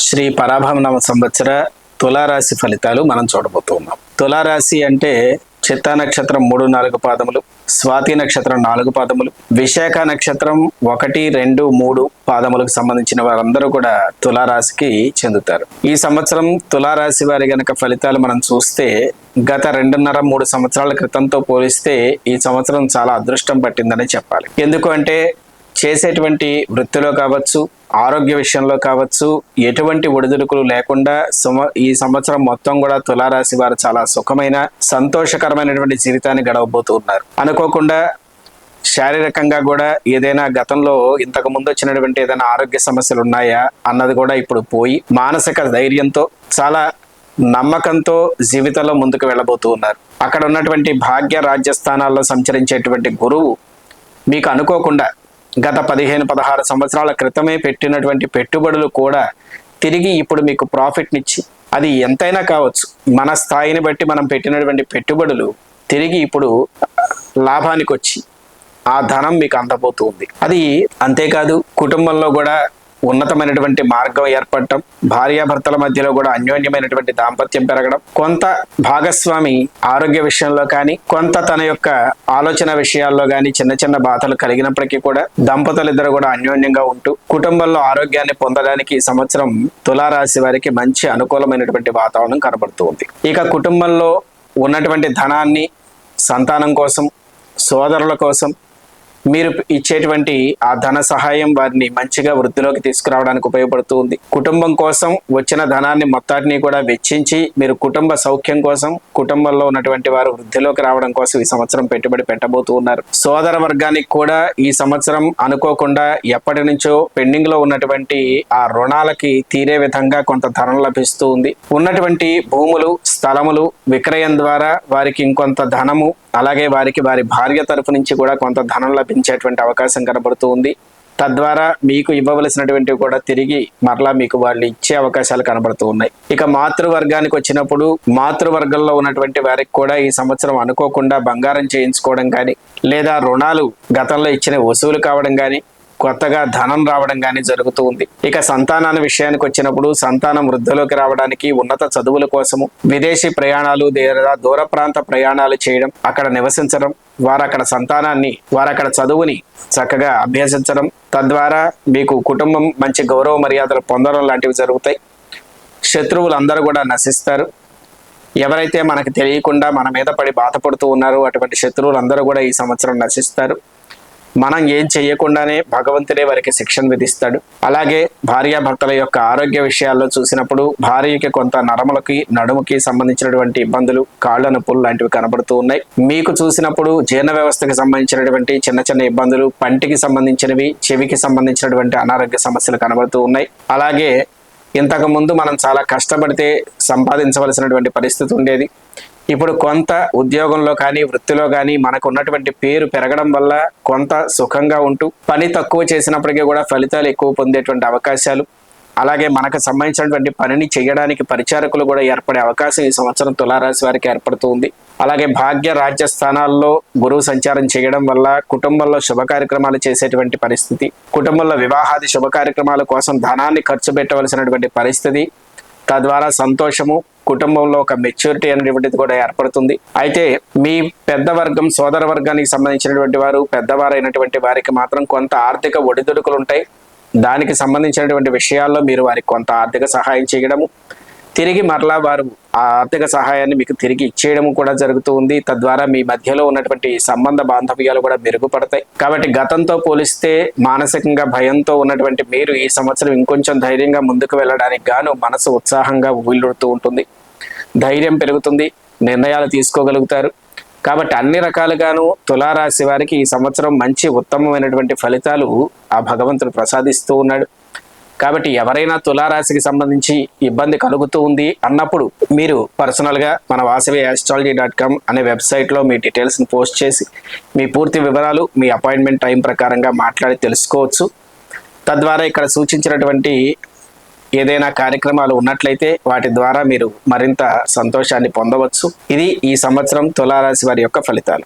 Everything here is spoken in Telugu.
శ్రీ పరాభవనామ సంవత్సర తులారాశి ఫలితాలు మనం చూడబోతున్నాం. తులారాశి అంటే చిత్తా నక్షత్రం 3-4 పాదములు, స్వాతి నక్షత్రం 4 పాదములు, విశాఖ నక్షత్రం 1, 2, 3 పాదములకు సంబంధించిన వారందరూ కూడా తులారాశికి చెందుతారు. ఈ సంవత్సరం తులారాశి వారి గనక ఫలితాలు మనం చూస్తే గత 2.5-3 సంవత్సరాల క్రితంతో పోలిస్తే ఈ సంవత్సరం చాలా అదృష్టం పట్టిందని చెప్పాలి. ఎందుకు అంటే చేసేటువంటి వృత్తిలో కావచ్చు, ఆరోగ్య విషయంలో కావచ్చు, ఎటువంటి ఒడిదుడుకులు లేకుండా ఈ సంవత్సరం మొత్తం కూడా తులారాశి వారు చాలా సుఖమైన సంతోషకరమైనటువంటి జీవితాన్ని గడవబోతూ ఉన్నారు. అనుకోకుండా శారీరకంగా కూడా ఏదైనా గతంలో ఇంతకు ముందు వచ్చినటువంటి ఏదైనా ఆరోగ్య సమస్యలు ఉన్నాయా అన్నది కూడా ఇప్పుడు పోయి మానసిక ధైర్యంతో చాలా నమ్మకంతో జీవితంలో ముందుకు వెళ్ళబోతూ ఉన్నారు. అక్కడ ఉన్నటువంటి భాగ్య రాజ్యస్థానాల్లో సంచరించేటువంటి గురువు మీకు అనుకోకుండా గత 15-16 సంవత్సరాల క్రితమే పెట్టినటువంటి పెట్టుబడులు కూడా తిరిగి ఇప్పుడు మీకు ప్రాఫిట్నిచ్చి, అది ఎంతైనా కావచ్చు, మన స్థాయిని బట్టి మనం పెట్టినటువంటి పెట్టుబడులు తిరిగి ఇప్పుడు లాభానికి వచ్చి ఆ ధనం మీకు అందబోతుంది. అది అంతేకాదు, కుటుంబంలో కూడా ఉన్నతమైనటువంటి మార్గం ఏర్పడటం, భార్యాభర్తల మధ్యలో కూడా అన్యోన్యమైనటువంటి దాంపత్యం పెరగడం, కొంత భాగస్వామి ఆరోగ్య విషయంలో కానీ, కొంత తన యొక్క ఆలోచన విషయాల్లో కానీ చిన్న చిన్న బాధలు కలిగినప్పటికీ కూడా దంపతులిద్దరు కూడా అన్యోన్యంగా ఉంటూ కుటుంబంలో ఆరోగ్యాన్ని పొందడానికి ఈ సంవత్సరం తులారాశి వారికి మంచి అనుకూలమైనటువంటి వాతావరణం కనబడుతూ ఉంది. ఇక కుటుంబంలో ఉన్నటువంటి ధనాన్ని సంతానం కోసం, సోదరుల కోసం మీరు ఇచ్చేటువంటి ఆ ధన సహాయం వారిని మంచిగా వృద్ధిలోకి తీసుకురావడానికి ఉపయోగపడుతూ ఉంది. కుటుంబం కోసం వచ్చిన ధనాన్ని మొత్తాన్ని కూడా వెచ్చించి మీరు కుటుంబ సౌఖ్యం కోసం, కుటుంబంలో ఉన్నటువంటి వారు వృద్ధిలోకి రావడం కోసం ఈ సంవత్సరం పెట్టుబడి పెట్టబోతూ ఉన్నారు. సోదర వర్గానికి కూడా ఈ సంవత్సరం అనుకోకుండా ఎప్పటి నుంచో పెండింగ్ లో ఉన్నటువంటి ఆ రుణాలకి తీరే విధంగా కొంత ధనం లభిస్తూ ఉంది. ఉన్నటువంటి భూములు, స్థలములు విక్రయం ద్వారా వారికి ఇంకొంత ధనము, అలాగే వారికి వారి భార్య తరఫు నుంచి కూడా కొంత ధనం లభించేటువంటి అవకాశం కనబడుతూ ఉంది. తద్వారా మీకు ఇవ్వవలసినటువంటివి కూడా తిరిగి మరలా మీకు వాళ్ళు ఇచ్చే అవకాశాలు కనబడుతూ ఉన్నాయి. ఇక మాతృవర్గానికి వచ్చినప్పుడు మాతృవర్గంలో ఉన్నటువంటి వారికి కూడా ఈ సంవత్సరం అనుకోకుండా బంగారం చేయించుకోవడం కానీ, లేదా రుణాలు గతంలో ఇచ్చిన వసూలు కావడం కానీ, కొత్తగా ధనం రావడం కానీ జరుగుతూ ఉంది. ఇక సంతానాల విషయానికి వచ్చినప్పుడు సంతానం వృద్ధిలోకి రావడానికి, ఉన్నత చదువుల కోసము విదేశీ ప్రయాణాలు లేదా దూర ప్రాంత ప్రయాణాలు చేయడం, అక్కడ నివసించడం, వారు అక్కడ చదువుని చక్కగా అభ్యసించడం, తద్వారా మీకు కుటుంబం మంచి గౌరవ మర్యాదలు పొందడం లాంటివి జరుగుతాయి. శత్రువులు అందరూ కూడా నశిస్తారు. ఎవరైతే మనకు తెలియకుండా మన మీద పడి బాధపడుతూ ఉన్నారో అటువంటి శత్రువులు అందరూ కూడా ఈ సంవత్సరం నశిస్తారు. మనం ఏం చేయకుండానే భగవంతుడే వారికి శిక్షణ విధిస్తాడు. అలాగే భార్యాభర్తల యొక్క ఆరోగ్య విషయాల్లో చూసినప్పుడు భార్యకి కొంత నడుముకి సంబంధించినటువంటి ఇబ్బందులు, కాళ్ళ నొప్పులు లాంటివి కనబడుతూ ఉన్నాయి. మీకు చూసినప్పుడు జీర్ణ వ్యవస్థకి సంబంధించినటువంటి చిన్న చిన్న ఇబ్బందులు, పంటికి సంబంధించినవి, చెవికి సంబంధించినటువంటి అనారోగ్య సమస్యలు కనబడుతూ ఉన్నాయి. అలాగే ఇంతకు ముందు మనం చాలా కష్టపడితే సంపాదించవలసినటువంటి పరిస్థితి ఉండేది. ఇప్పుడు కొంత ఉద్యోగంలో కానీ, వృత్తిలో కానీ మనకు ఉన్నటువంటి పేరు పెరగడం వల్ల కొంత సుఖంగా ఉంటూ పని తక్కువ చేసినప్పటికీ కూడా ఫలితాలు ఎక్కువ పొందేటువంటి అవకాశాలు, అలాగే మనకు సంబంధించినటువంటి పనిని చేయడానికి పరిచారకులు కూడా ఏర్పడే అవకాశం ఈ సంవత్సరం తులారాశి వారికి ఏర్పడుతూ ఉంది. అలాగే భాగ్య రాజ్యస్థానాల్లో గురువు సంచారం చేయడం వల్ల కుటుంబంలో శుభ కార్యక్రమాలు చేసేటువంటి పరిస్థితి, కుటుంబంలో వివాహాది శుభ కార్యక్రమాల కోసం ధనాన్ని ఖర్చు పెట్టవలసినటువంటి పరిస్థితి, తద్వారా సంతోషము, కుటుంబంలో ఒక మెచ్యూరిటీ అనేటువంటిది కూడా ఏర్పడుతుంది. అయితే మీ పెద్ద వర్గం, సోదర వర్గానికి సంబంధించినటువంటి వారు, పెద్దవారైనటువంటి వారికి మాత్రం కొంత ఆర్థిక ఒడిదుడుకులు ఉంటాయి. దానికి సంబంధించినటువంటి విషయాల్లో మీరు వారికి కొంత ఆర్థిక సహాయం చేయడము, తిరిగి మరలా వారు ఆ ఆర్థిక సహాయాన్ని మీకు తిరిగి ఇచ్చేయడం కూడా జరుగుతూ ఉంది. తద్వారా మీ మధ్యలో ఉన్నటువంటి సంబంధ బాంధవ్యాలు కూడా మెరుగుపడతాయి. కాబట్టి గతంతో పోలిస్తే మానసికంగా భయంతో ఉన్నటువంటి మీరు ఈ సంవత్సరం ఇంకొంచెం ధైర్యంగా ముందుకు వెళ్ళడానికి గాను మనసు ఉత్సాహంగా ఊళ్ళుడుతూ ఉంటుంది, ధైర్యం పెరుగుతుంది, నిర్ణయాలు తీసుకోగలుగుతారు. కాబట్టి అన్ని రకాలుగాను తులారాశి వారికి ఈ సంవత్సరం మంచి ఉత్తమమైనటువంటి ఫలితాలు ఆ భగవంతుడు ప్రసాదిస్తూ ఉన్నాడు. కాబట్టి ఎవరైనా తులారాశికి సంబంధించి ఇబ్బంది కలుగుతూ ఉంది అన్నప్పుడు మీరు పర్సనల్గా మన vasaviastrology.com అనే వెబ్సైట్లో మీ డీటెయిల్స్ని పోస్ట్ చేసి మీ పూర్తి వివరాలు, మీ అపాయింట్మెంట్ టైం ప్రకారంగా మాట్లాడి తెలుసుకోవచ్చు. తద్వారా ఇక్కడ సూచించినటువంటి ఏదైనా కార్యక్రమాలు ఉన్నట్లయితే వాటి ద్వారా మీరు మరింత సంతోషాన్ని పొందవచ్చు. ఇది ఈ సంవత్సరం తులారాశి వారి యొక్క ఫలితాలు.